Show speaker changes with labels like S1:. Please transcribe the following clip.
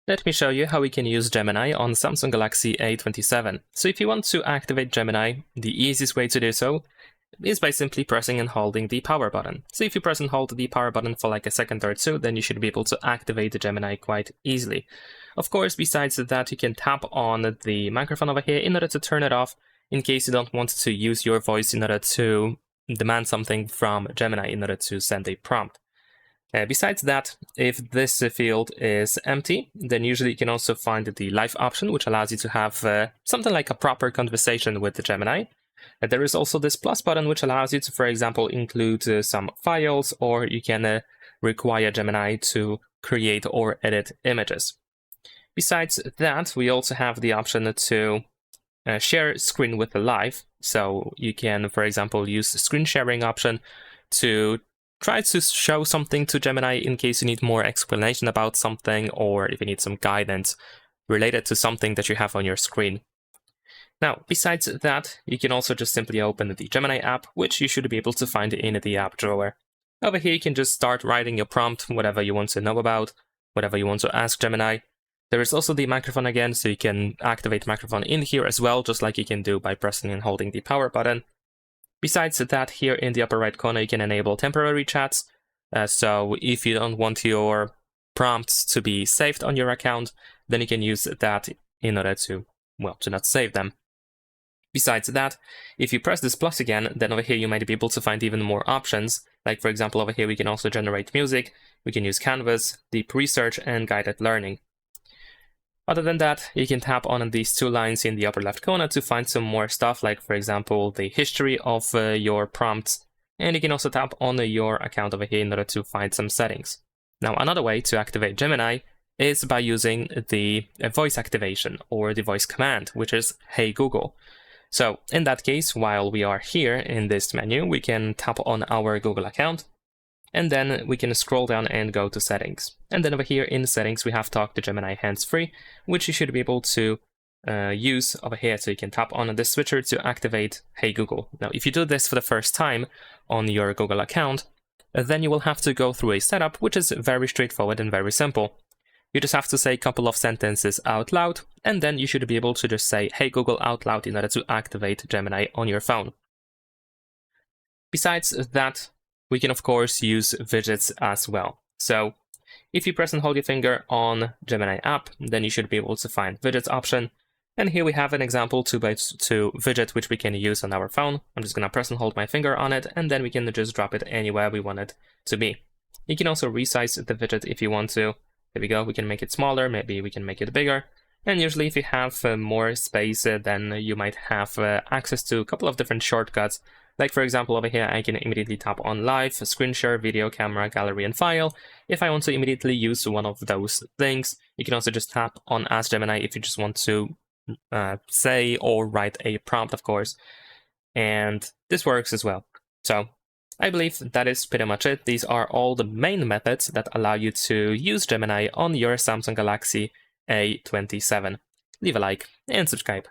S1: Let me show you how we can use Gemini on Samsung Galaxy A27. So if you want to activate Gemini, the easiest way to do so is by simply pressing and holding the power button. So if you press and hold the power button for like a second or two, then you should be able to activate the Gemini quite easily. Of course, besides that, you can tap on the microphone over here in order to turn it off in case you don't want to use your voice in order to demand something from Gemini in order to send a prompt. Besides that, if this field is empty, then usually you can also find the live option, which allows you to have something like a proper conversation with the Gemini. There is also this plus button, which allows you to, for example, include some files, or you can require Gemini to create or edit images. Besides that, we also have the option to share screen with the live. So you can, for example, use the screen sharing option to try to show something to Gemini in case you need more explanation about something, or if you need some guidance related to something that you have on your screen. Now, besides that, you can also just simply open the Gemini app, which you should be able to find in the app drawer. Over here, you can just start writing your prompt, whatever you want to know about, whatever you want to ask Gemini. There is also the microphone again, so you can activate microphone in here as well, just like you can do by pressing and holding the power button. Besides that, here in the upper right corner, you can enable temporary chats. So if you don't want your prompts to be saved on your account, then you can use that in order to, well, to not save them. Besides that, if you press this plus again, then over here you might be able to find even more options. Like, for example, over here we can also generate music, we can use Canvas, deep research, and guided learning. Other than that, you can tap on these two lines in the upper left corner to find some more stuff, like, for example, the history of your prompts. And you can also tap on your account over here in order to find some settings. Now, another way to activate Gemini is by using the voice activation or the voice command, which is Hey Google. So in that case, while we are here in this menu, we can tap on our Google account, and then we can scroll down and go to settings. And then over here in settings, we have Talk to Gemini hands-free, which you should be able to use over here. So you can tap on this switcher to activate Hey Google. Now, if you do this for the first time on your Google account, then you will have to go through a setup, which is very straightforward and very simple. You just have to say a couple of sentences out loud, and then you should be able to just say Hey Google out loud in order to activate Gemini on your phone. Besides that, we can of course use widgets as well. So if you press and hold your finger on Gemini app, then you should be able to find widgets option. And here we have an example to widget which we can use on our phone. I'm just going to press and hold my finger on it, and then we can just drop it anywhere we want it to be. You can also resize the widget if you want to. There we go, we can make it smaller, maybe we can make it bigger. And usually if you have more space, then you might have access to a couple of different shortcuts. Like, for example, over here, I can immediately tap on Live, Screen Share, Video, Camera, Gallery, and File. If I want to immediately use one of those things, you can also just tap on Ask Gemini if you just want to say or write a prompt, of course. And this works as well. So I believe that is pretty much it. These are all the main methods that allow you to use Gemini on your Samsung Galaxy A27. Leave a like and subscribe.